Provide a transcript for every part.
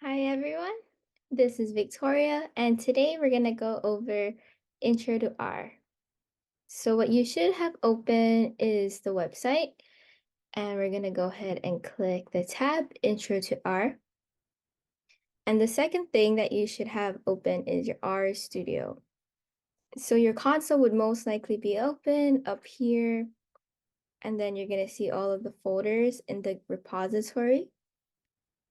Hi everyone, this is Victoria, and today we're going to go over Intro to R. So what you should have open is the website, and we're going to go ahead and click the tab Intro to R. And the second thing that you should have open is your R Studio. So your console would most likely be open up here, and then you're going to see all of the folders in the repository.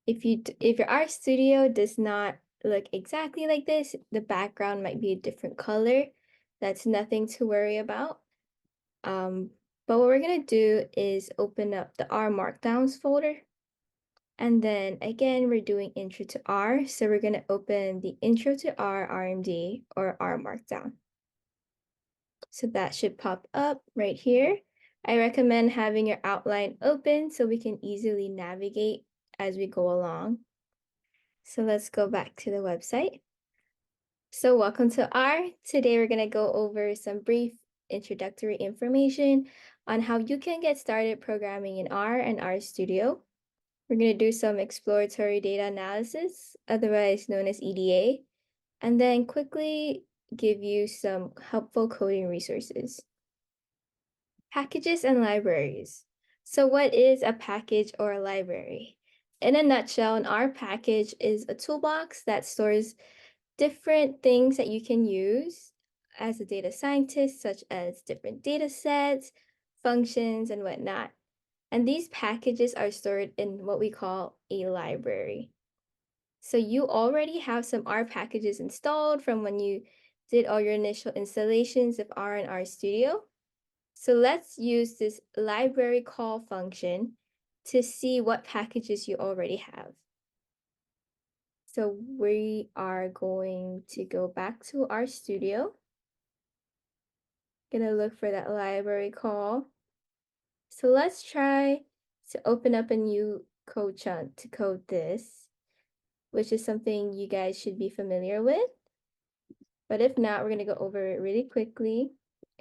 If your art studio does not look exactly like this, the background might be a different color. That's nothing to worry about. But what we're gonna do is open up the R Markdowns folder. And then again, we're doing Intro to R. So we're gonna open the Intro to R RMD or R Markdown. So that should pop up right here. I recommend having your outline open so we can easily navigate as we go along. So let's go back to the website. So welcome to R. Today we're going to go over some brief introductory information on how you can get started programming in R and R Studio. We're going to do some exploratory data analysis, otherwise known as EDA, and then quickly give you some helpful coding resources. Packages and libraries. So what is a package or a library? In a nutshell, an R package is a toolbox that stores different things that you can use as a data scientist, such as different data sets, functions, and whatnot. And these packages are stored in what we call a library. So you already have some R packages installed from when you did all your initial installations of R and R Studio. So let's use this library call function to see what packages you already have. So we are going to go back to our studio. Gonna look for that library call. So let's try to open up a new code chunk to code this, which is something you guys should be familiar with. But if not, we're gonna go over it really quickly.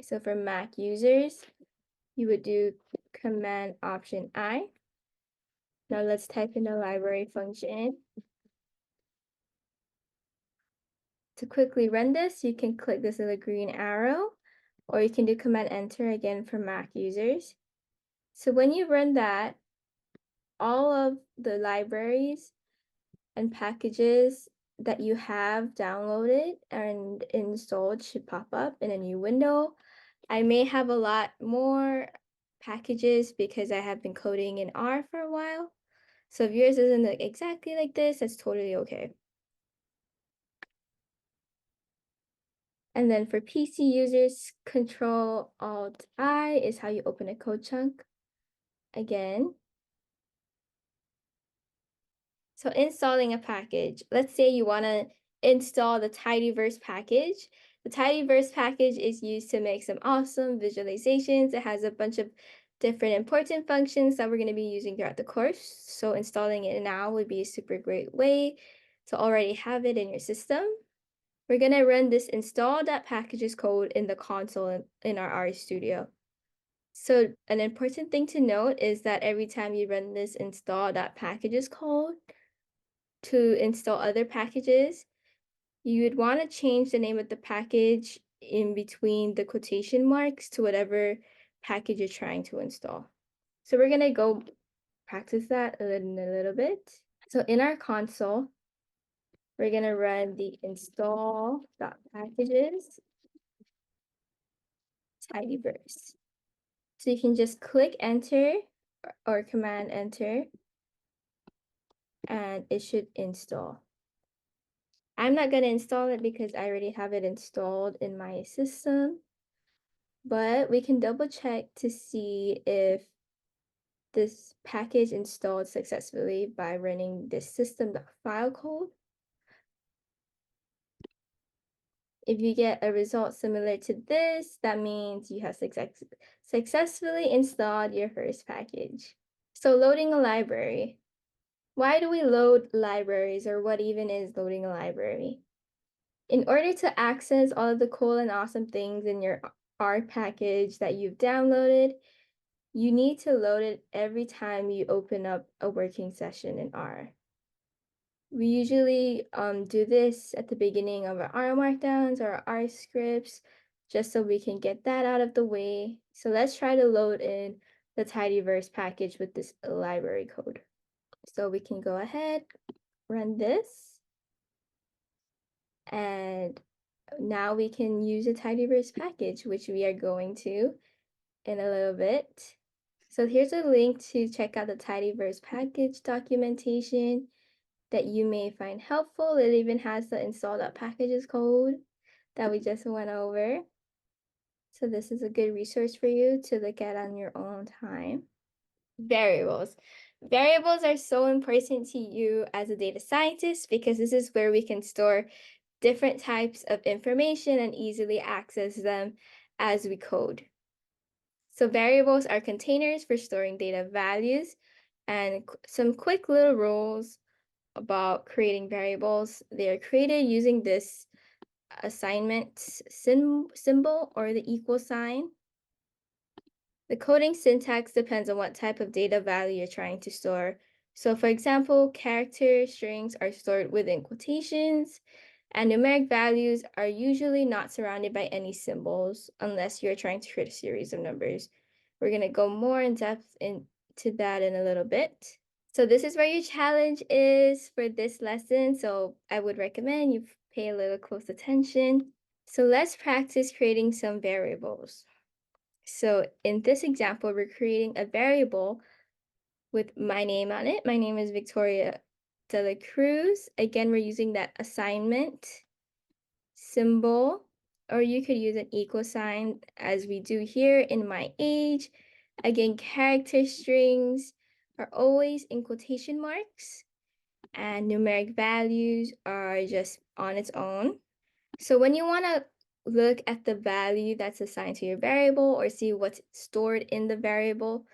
So for Mac users, you would do Command Option I. Now let's type in the library function. To quickly run this, you can click this little green arrow, or you can do Command Enter again for Mac users. So when you run that, all of the libraries and packages that you have downloaded and installed should pop up in a new window. I may have a lot more packages because I have been coding in R for a while. So if yours doesn't look exactly like this, that's totally okay. And then for PC users, Control-Alt-I is how you open a code chunk. Again. So installing a package. Let's say you want to install the Tidyverse package. The Tidyverse package is used to make some awesome visualizations. It has a bunch of different important functions that we're going to be using throughout the course. So installing it now would be a super great way to already have it in your system. We're going to run this install.packages code in the console in our R Studio. So an important thing to note is that every time you run this install.packages code to install other packages, you would want to change the name of the package in between the quotation marks to whatever package you're trying to install. So we're going to go practice that in a little bit. So in our console, we're going to run the install.packages tidyverse. So you can just click enter or command enter, and it should install. I'm not going to install it because I already have it installed in my system, but we can double check to see if this package installed successfully by running this system.file code. If you get a result similar to this, that means you have successfully installed your first package. So loading a library. Why do we load libraries, or what even is loading a library? In order to access all of the cool and awesome things in your R package that you've downloaded, you need to load it every time you open up a working session in R. We usually do this at the beginning of our R markdowns or our R scripts, just so we can get that out of the way. So let's try to load in the tidyverse package with this library code. So we can go ahead, run this, and now we can use a tidyverse package, which we are going to in a little bit. So here's a link to check out the tidyverse package documentation that you may find helpful. It even has the install.packages code that we just went over. So this is a good resource for you to look at on your own time. Variables. Variables are so important to you as a data scientist because this is where we can store different types of information and easily access them as we code. So variables are containers for storing data values, and some quick little rules about creating variables. They are created using this assignment symbol or the equal sign. The coding syntax depends on what type of data value you're trying to store. So for example, character strings are stored within quotations, and numeric values are usually not surrounded by any symbols unless you're trying to create a series of numbers. We're going to go more in depth into that in a little bit. So this is where your challenge is for this lesson. So I would recommend you pay a little close attention. So let's practice creating some variables. So in this example, we're creating a variable with my name on it. My name is Victoria de la Cruz. Again, we're using that assignment symbol, or you could use an equal sign as we do here in my age. Again, character strings are always in quotation marks, and numeric values are just on its own. So when you want to look at the value that's assigned to your variable or see what's stored in the variable,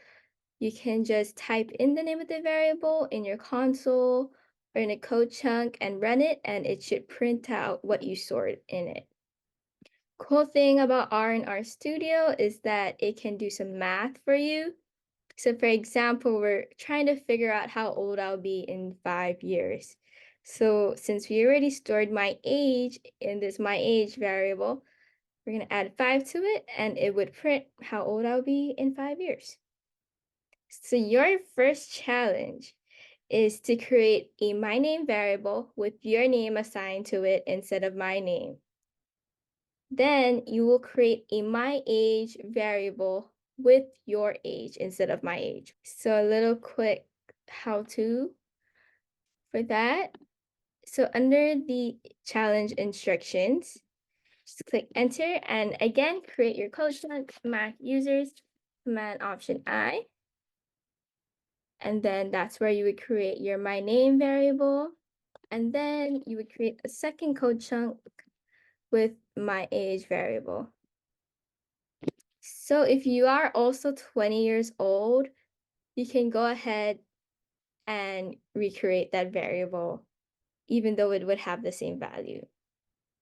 you can just type in the name of the variable in your console or in a code chunk and run it, and it should print out what you stored in it. Cool thing about R and R Studio is that it can do some math for you. So for example, we're trying to figure out how old I'll be in 5 years. So since we already stored my age in this my age variable, we're going to add 5 to it, and it would print how old I'll be in 5 years. So your first challenge is to create a my name variable with your name assigned to it instead of my name. Then you will create a my age variable with your age instead of my age. So a little quick how-to for that. So under the challenge instructions, just click enter, and again, create your code chunk, Mac users, command option I. And then that's where you would create your my name variable. And then you would create a second code chunk with my age variable. So if you are also 20 years old, you can go ahead and recreate that variable, even though it would have the same value.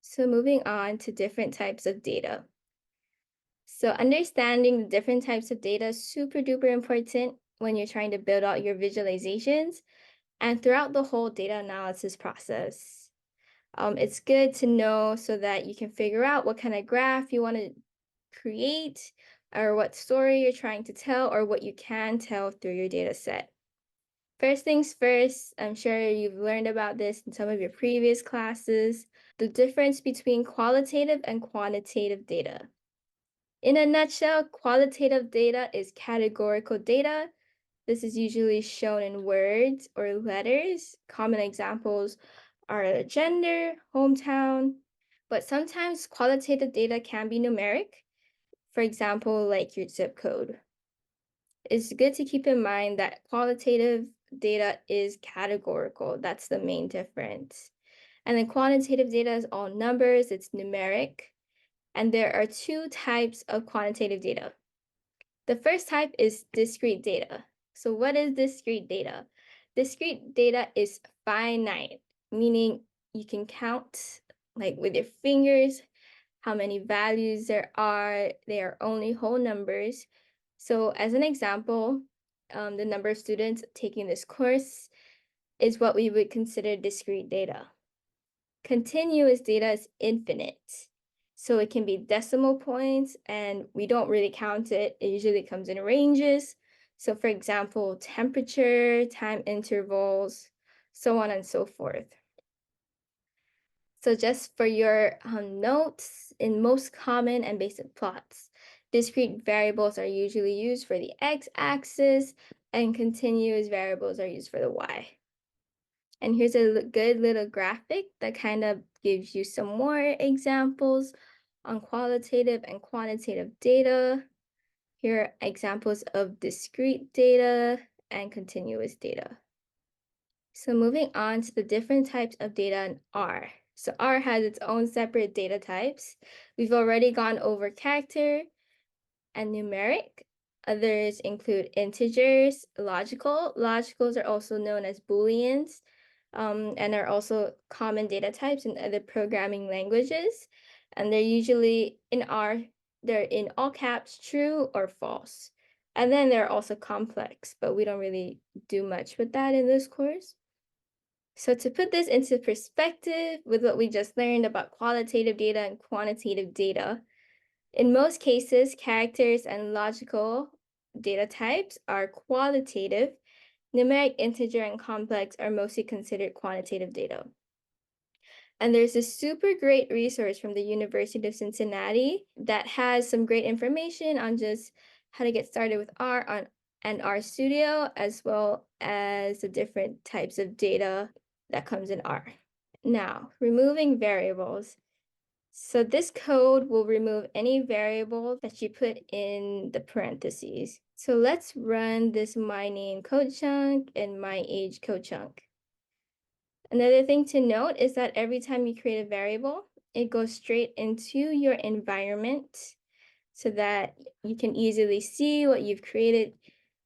So moving on to different types of data. So understanding the different types of data is super duper important when you're trying to build out your visualizations and throughout the whole data analysis process. It's good to know so that you can figure out what kind of graph you want to create, or what story you're trying to tell, or what you can tell through your data set. First things first, I'm sure you've learned about this in some of your previous classes, the difference between qualitative and quantitative data. In a nutshell, qualitative data is categorical data. This is usually shown in words or letters. Common examples are gender, hometown, but sometimes qualitative data can be numeric. For example, like your zip code. It's good to keep in mind that qualitative data is categorical. That's the main difference. And then quantitative data is all numbers, it's numeric. And there are two types of quantitative data. The first type is discrete data. So what is discrete data? Discrete data is finite, meaning you can count like with your fingers how many values there are. They are only whole numbers. So as an example, the number of students taking this course is what we would consider discrete data. Continuous data is infinite. So it can be decimal points and we don't really count it. It usually comes in ranges. So for example, temperature, time intervals, so on and so forth. So just for your notes, in most common and basic plots, discrete variables are usually used for the x-axis and continuous variables are used for the y. And here's a good little graphic that kind of gives you some more examples on qualitative and quantitative data. Here are examples of discrete data and continuous data. So moving on to the different types of data in R. So R has its own separate data types. We've already gone over character and numeric. Others include integers, logical. Logicals are also known as Booleans, and are also common data types in other programming languages. And they're usually in R, they're in all caps, true or false. And then they're also complex, but we don't really do much with that in this course. So to put this into perspective with what we just learned about qualitative data and quantitative data, in most cases, characters and logical data types are qualitative. Numeric, integer, and complex are mostly considered quantitative data. And there's a super great resource from the University of Cincinnati that has some great information on just how to get started with R and RStudio, as well as the different types of data that comes in R. Now, removing variables. So this code will remove any variable that you put in the parentheses. So let's run this my name code chunk and my age code chunk. Another thing to note is that every time you create a variable, it goes straight into your environment so that you can easily see what you've created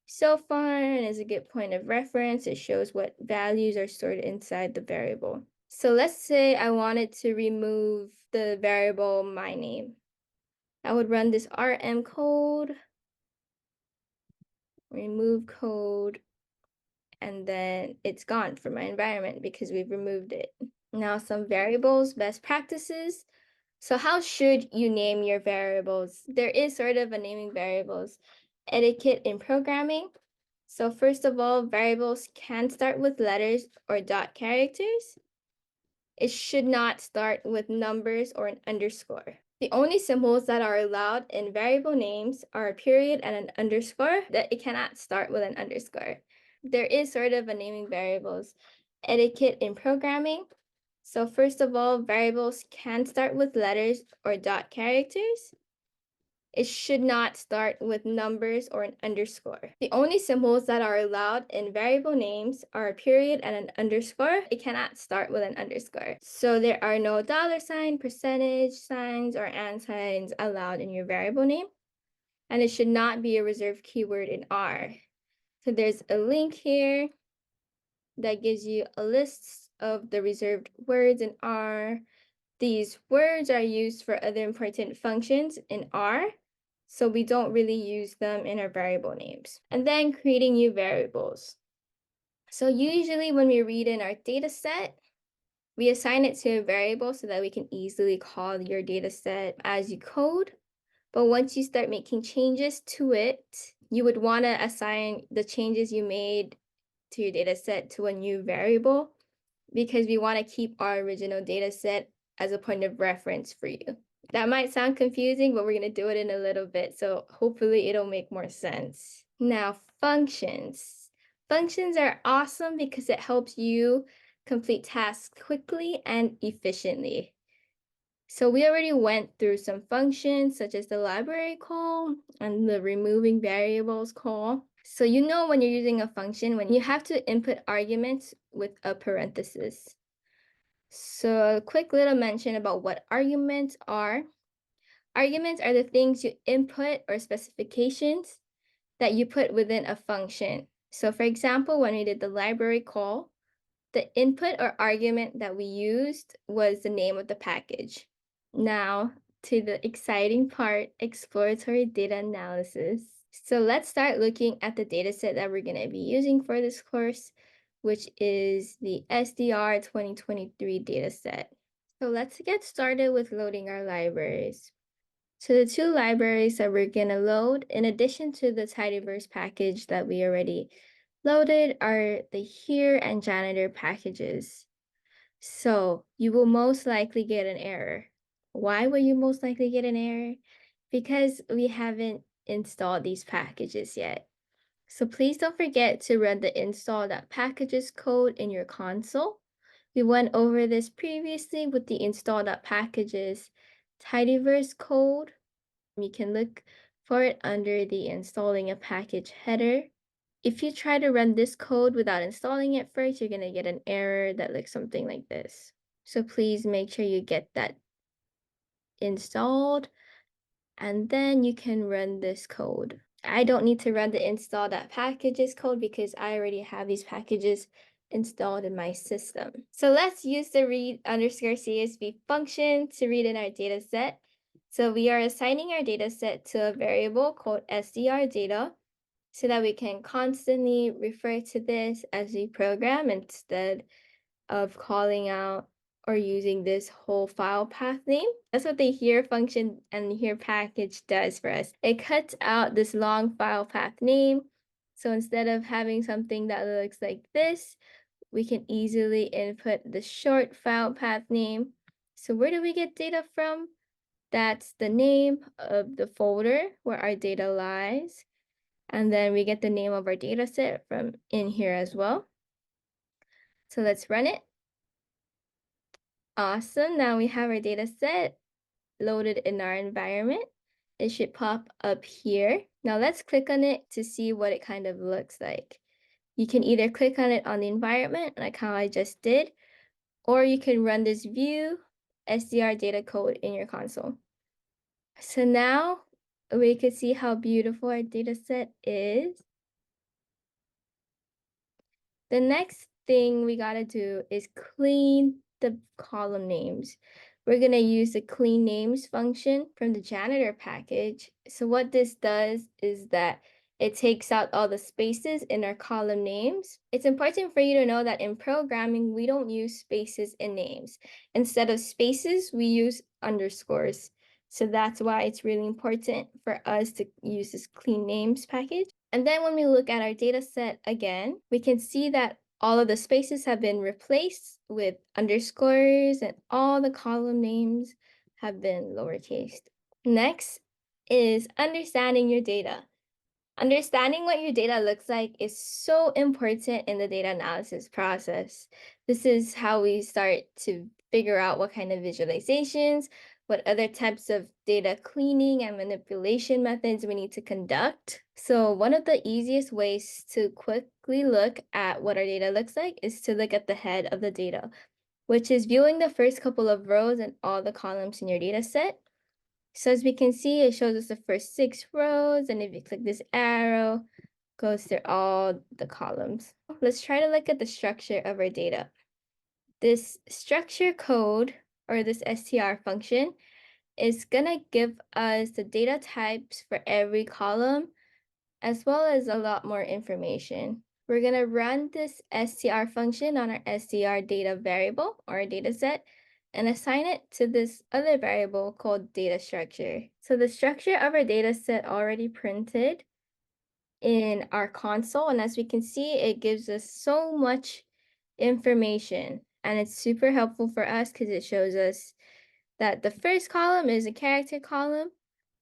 so far and is a good point of reference. It shows what values are stored inside the variable. So let's say I wanted to remove the variable my name. I would run this rm code, remove code, and then it's gone from my environment because we've removed it. Now some variables, best practices. So how should you name your variables? There is sort of a naming variables etiquette in programming. So first of all, variables can start with letters or dot characters. It should not start with numbers or an underscore. The only symbols that are allowed in variable names are a period and an underscore, that it cannot start with an underscore. There is sort of a naming variables etiquette in programming. So first of all, variables can start with letters or dot characters. It should not start with numbers or an underscore. The only symbols that are allowed in variable names are a period and an underscore. It cannot start with an underscore. So there are no $sign, percentage signs, or and signs allowed in your variable name. And it should not be a reserved keyword in R. So there's a link here that gives you a list of the reserved words in R. These words are used for other important functions in R, so we don't really use them in our variable names. And then creating new variables. So usually when we read in our data set, we assign it to a variable so that we can easily call your data set as you code. But once you start making changes to it, you would want to assign the changes you made to your data set to a new variable because we want to keep our original data set as a point of reference for you. That might sound confusing, but we're going to do it in a little bit, so hopefully it'll make more sense. Now, functions. Functions are awesome because it helps you complete tasks quickly and efficiently. So we already went through some functions such as the library call and the removing variables call. So you know when you're using a function, when you have to input arguments with a parenthesis. So a quick little mention about what arguments are. Arguments are the things you input or specifications that you put within a function. So for example, when we did the library call, the input or argument that we used was the name of the package. Now to the exciting part, exploratory data analysis. So let's start looking at the data set that we're going to be using for this course. which is the SDR 2023 dataset. So let's get started with loading our libraries. So the two libraries that we're gonna load, in addition to the tidyverse package that we already loaded, are the here and janitor packages. So you will most likely get an error. Why will you most likely get an error? Because we haven't installed these packages yet. So please don't forget to run the install.packages code in your console. We went over this previously with the install.packages tidyverse code. You can look for it under the installing a package header. If you try to run this code without installing it first, you're going to get an error that looks something like this. So please make sure you get that installed, and then you can run this code. I don't need to run the install.packages code because I already have these packages installed in my system. So let's use the read_csv function to read in our data set. So we are assigning our data set to a variable called SDR data so that we can constantly refer to this as we program instead of calling out or using this whole file path name. That's what the here function and here package does for us. It cuts out this long file path name. So instead of having something that looks like this, we can easily input the short file path name. So where do we get data from? That's the name of the folder where our data lies. And then we get the name of our data set from in here as well. So let's run it. Awesome. Now we have our data set loaded in our environment. It should pop up here. Now let's click on it to see what it kind of looks like. You can either click on it on the environment, like how I just did, or you can run this view SDR data code in your console. So now we can see how beautiful our data set is. The next thing we gotta do is clean the column names. We're gonna use the clean names function from the janitor package. So what this does is that it takes out all the spaces in our column names. It's important for you to know that in programming, we don't use spaces in names. Instead of spaces, we use underscores. So that's why it's really important for us to use this clean names package. And then when we look at our data set again, we can see that all of the spaces have been replaced with underscores and all the column names have been lowercase. Next is understanding your data. Understanding what your data looks like is so important in the data analysis process. This is how we start to figure out what kind of visualizations, what other types of data cleaning and manipulation methods we need to conduct. So one of the easiest ways to quickly look at what our data looks like is to look at the head of the data, which is viewing the first couple of rows and all the columns in your data set. So as we can see, it shows us the first 6 rows, and if you click this arrow, goes through all the columns. Let's try to look at the structure of our data. This structure code, or this str function, is gonna give us the data types for every column, as well as a lot more information. We're gonna run this str function on our str data variable, or data set, and assign it to this other variable called data structure. So the structure of our data set already printed in our console, and as we can see, it gives us so much information, and it's super helpful for us because it shows us that the first column is a character column,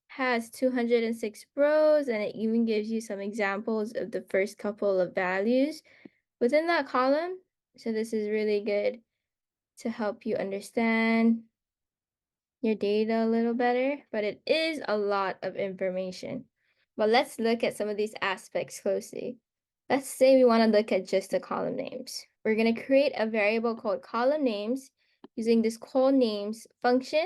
has 206 rows, and it even gives you some examples of the first couple of values within that column. So this is really good to help you understand your data a little better, but it is a lot of information. But let's look at some of these aspects closely. Let's say we want to look at just the column names. We're going to create a variable called column names using this call names function.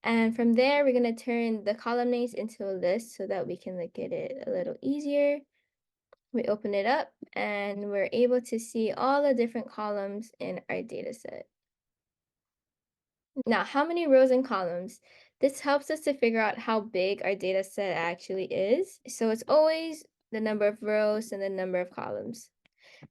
And from there, we're going to turn the column names into a list so that we can look at it a little easier. We open it up and we're able to see all the different columns in our data set. Now, how many rows and columns? This helps us to figure out how big our data set actually is. So it's always the number of rows and the number of columns.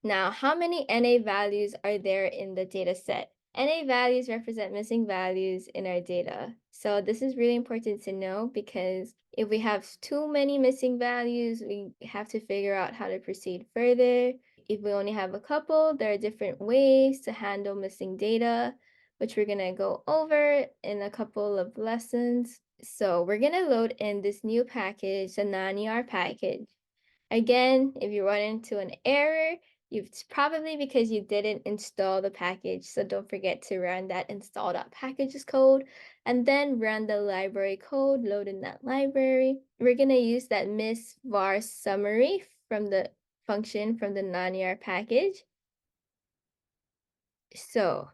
Now, how many NA values are there in the data set? NA values represent missing values in our data. So this is really important to know because if we have too many missing values, we have to figure out how to proceed further. If we only have a couple, there are different ways to handle missing data, which we're going to go over in a couple of lessons. So we're going to load in this new package, the non-ER package. Again, if you run into an error, it's probably because you didn't install the package. So don't forget to run that install.packages code and then run the library code, load in that library. We're going to use that miss var summary from the function from the non-ER package. So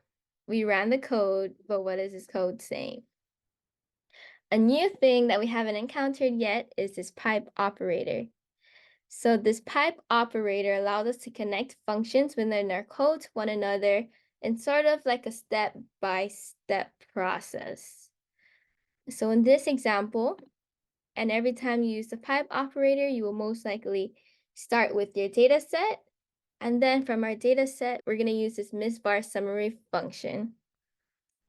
we ran the code, but what is this code saying? A new thing that we haven't encountered yet is this pipe operator. So this pipe operator allows us to connect functions within our code to one another in sort of like a step-by-step process. So in this example, and every time you use the pipe operator, you will most likely start with your data set. And then from our data set, we're going to use this misbar summary function.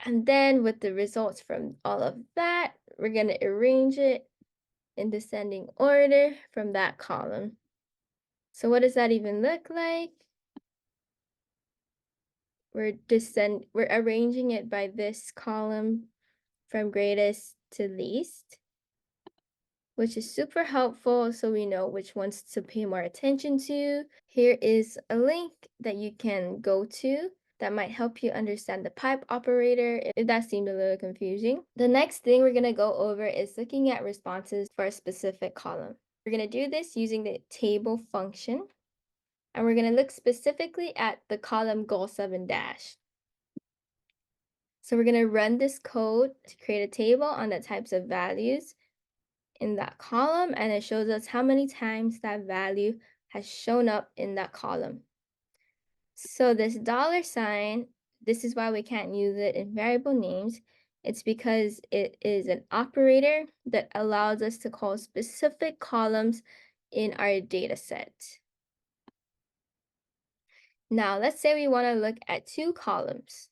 And then with the results from all of that, we're going to arrange it in descending order from that column. So what does that even look like? We're arranging it by this column from greatest to least, which is super helpful so we know which ones to pay more attention to. Here is a link that you can go to that might help you understand the pipe operator if that seemed a little confusing. The next thing we're going to go over is looking at responses for a specific column. We're going to do this using the table function. And we're going to look specifically at the column goal7 dash. So we're going to run this code to create a table on the types of values in that column, and it shows us how many times that value has shown up in that column. So this $sign, this is why we can't use it in variable names. It's because it is an operator that allows us to call specific columns in our data set. Now, let's say we want to look at two columns.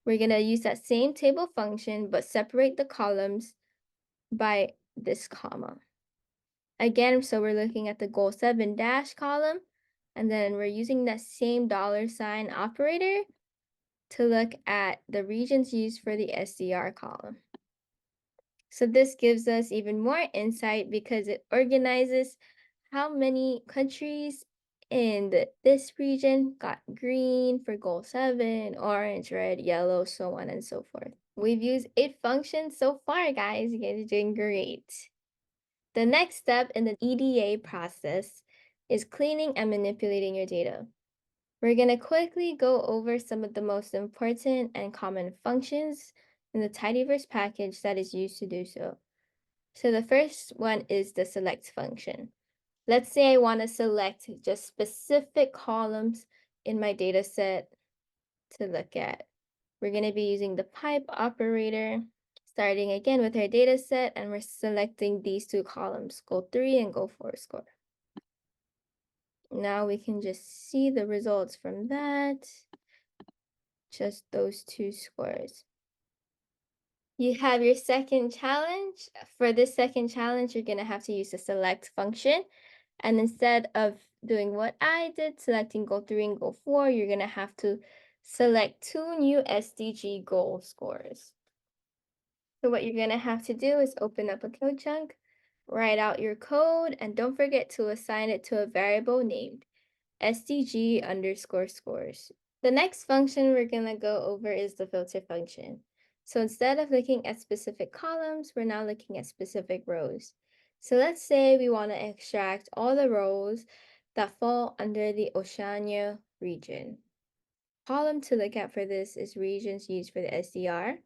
We're going to use that same table function, but separate the columns by this comma. Again, so we're looking at the goal7 dash column, and then we're using that same $sign operator to look at the regions used for the SDR column. So this gives us even more insight because it organizes how many countries in this region got green for goal7, orange, red, yellow, so on and so forth. We've used 8 functions so far, guys. You guys are doing great. The next step in the EDA process is cleaning and manipulating your data. We're going to quickly go over some of the most important and common functions in the tidyverse package that is used to do so. So the first one is the select function. Let's say I want to select just specific columns in my data set to look at. We're going to be using the pipe operator, starting again with our data set, and we're selecting these two columns, goal3 and goal4 score. Now we can just see the results from that, just those two scores. You have your second challenge. For this second challenge, you're going to have to use the select function. And instead of doing what I did, selecting goal3 and goal4, you're going to have to select 2 new SDG goal scores. So what you're going to have to do is open up a code chunk, write out your code, and don't forget to assign it to a variable named SDG underscore scores. The next function we're going to go over is the filter function. So instead of looking at specific columns, we're now looking at specific rows. So let's say we want to extract all the rows that fall under the Oceania region. Column to look at for this is regions used for the SDR.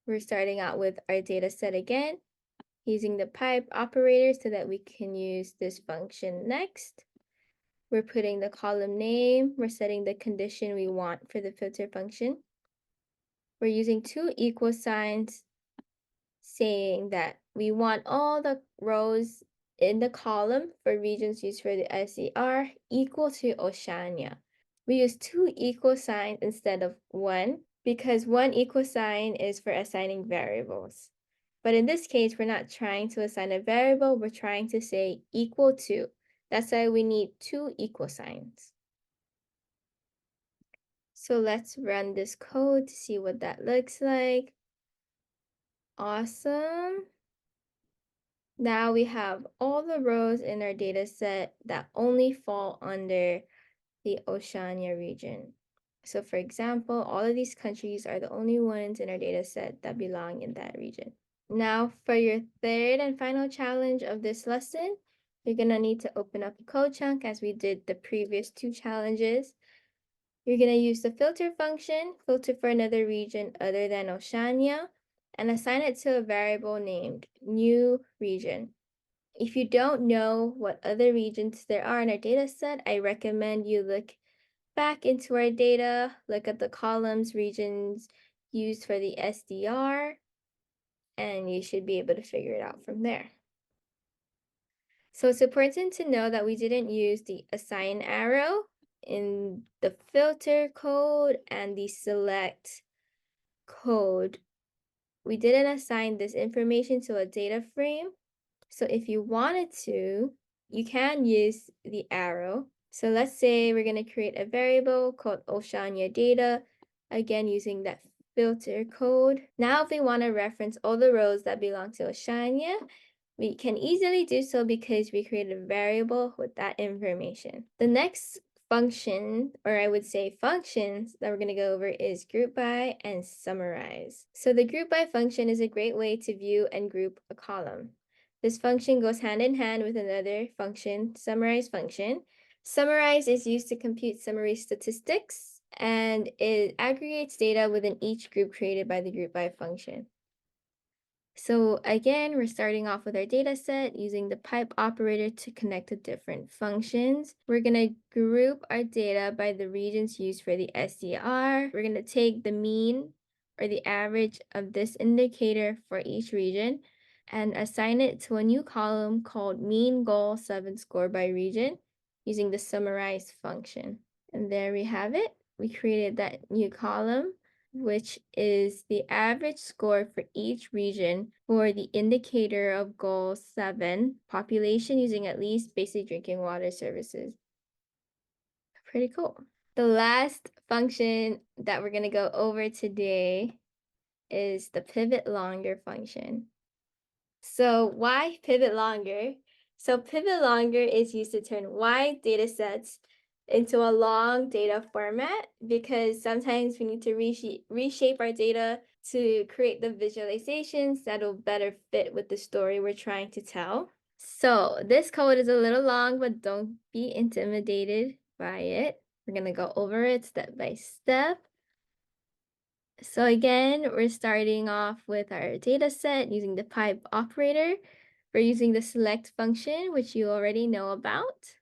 We're starting out with our data set again, using the pipe operator so that we can use this function next. We're putting the column name, we're setting the condition we want for the filter function. We're using 2 equal signs saying that we want all the rows in the column for regions used for the SDR equal to Oceania. We use two equal signs instead of one because one equal sign is for assigning variables. But in this case, we're not trying to assign a variable, we're trying to say equal to. That's why we need two equal signs. So let's run this code to see what that looks like. Awesome. Now we have all the rows in our data set that only fall under the Oceania region. So for example, all of these countries are the only ones in our data set that belong in that region. Now for your third and final challenge of this lesson, you're gonna need to open up a code chunk as we did the previous two challenges. You're gonna use the filter function, filter for another region other than Oceania, and assign it to a variable named new region. If you don't know what other regions there are in our data set, I recommend you look back into our data, look at the columns, regions used for the SDR, and you should be able to figure it out from there. So it's important to know that we didn't use the assign arrow in the filter code and the select code. We didn't assign this information to a data frame. So if you wanted to, you can use the arrow. So let's say we're going to create a variable called Oceania data, again using that filter code. Now if we want to reference all the rows that belong to Oceania, we can easily do so because we created a variable with that information. The next function, or I would say functions that we're going to go over is group by and summarize. So the group by function is a great way to view and group a column. This function goes hand in hand with another function, summarize function. Summarize is used to compute summary statistics, and it aggregates data within each group created by the group by function. So again, we're starting off with our data set using the pipe operator to connect to different functions. We're going to group our data by the regions used for the SDR. We're going to take the mean or the average of this indicator for each region and assign it to a new column called mean goal 7 score by region using the summarize function. And there we have it. We created that new column, which is the average score for each region for the indicator of goal 7, population using at least basic drinking water services. Pretty cool. The last function that we're going to go over today is the pivot longer function. So why pivot longer? So pivot longer is used to turn wide data sets into a long data format because sometimes we need to reshape our data to create the visualizations that'll better fit with the story we're trying to tell. So this code is a little long, but don't be intimidated by it. We're going to go over it step by step. So again, we're starting off with our data set using the pipe operator. We're using the select function, which you already know about.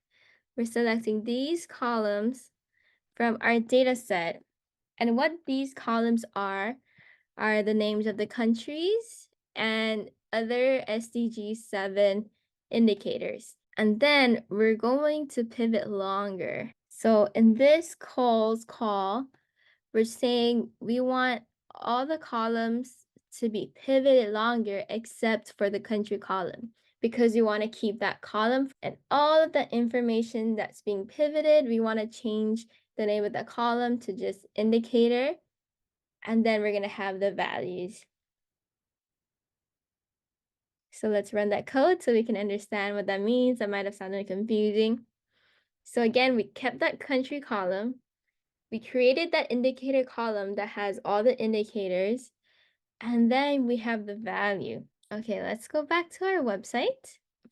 We're selecting these columns from our data set. And what these columns are the names of the countries and other SDG 7 indicators. And then we're going to pivot longer. So in this call, we're saying we want all the columns to be pivoted longer except for the country column because we want to keep that column and all of the information that's being pivoted. We want to change the name of the column to just indicator, and then we're going to have the values. So let's run that code so we can understand what that means. That might have sounded confusing. So again, we kept that country column. We created that indicator column that has all the indicators, and then we have the value. Okay, let's go back to our website.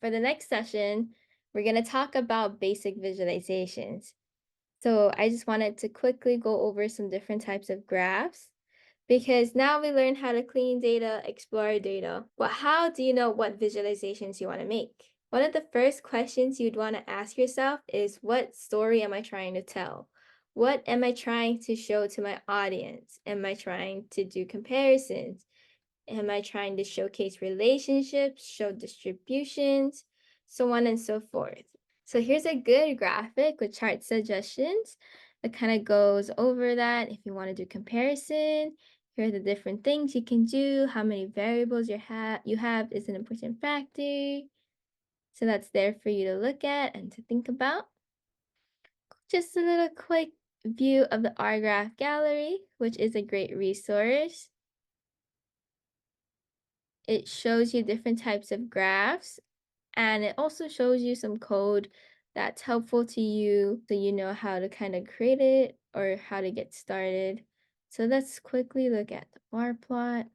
For the next session, we're going to talk about basic visualizations. So I just wanted to quickly go over some different types of graphs because now we learn how to clean data, explore data. But how do you know what visualizations you want to make? One of the first questions you'd want to ask yourself is, what story am I trying to tell? What am I trying to show to my audience? Am I trying to do comparisons? Am I trying to showcase relationships, show distributions, so on and so forth. So here's a good graphic with chart suggestions that kind of goes over that. If you want to do comparison, here are the different things you can do. How many variables you have is an important factor. So that's there for you to look at and to think about. Just a little quick view of the R graph gallery, which is a great resource. It shows you different types of graphs, and it also shows you some code that's helpful to you so you know how to kind of create it or how to get started. So let's quickly look at the bar plot.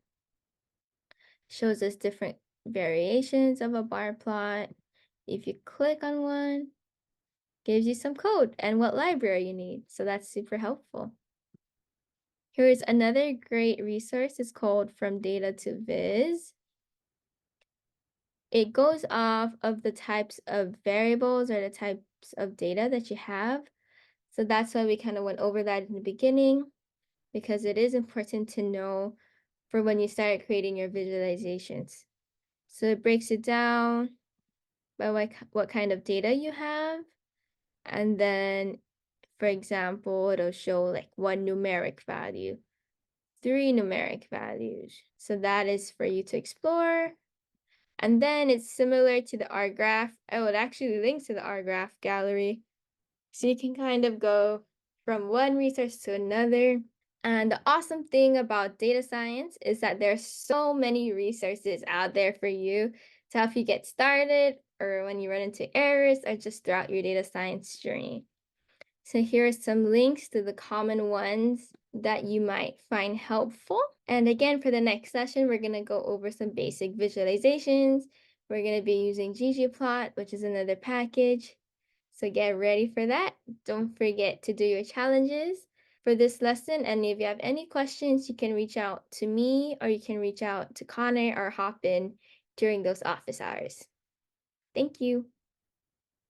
Shows us different variations of a bar plot. If you click on one, gives you some code and what library you need. So that's super helpful. Here's another great resource. It's called From Data to Viz. It goes off of the types of variables or the types of data that you have. So that's why we kind of went over that in the beginning, because it is important to know for when you start creating your visualizations. So it breaks it down by what kind of data you have. And then, for example, it'll show like one numeric value, three numeric values. So that is for you to explore. And then it's similar to the R graph. Oh, it actually links to the R graph gallery. So you can kind of go from one resource to another. And the awesome thing about data science is that there's so many resources out there for you to help you get started or when you run into errors or just throughout your data science journey. So here are some links to the common ones that you might find helpful. And again, for the next session, we're going to go over some basic visualizations. We're going to be using ggplot, which is another package. So get ready for that. Don't forget to do your challenges for this lesson. And if you have any questions, you can reach out to me or you can reach out to Connor or hop in during those office hours. Thank you.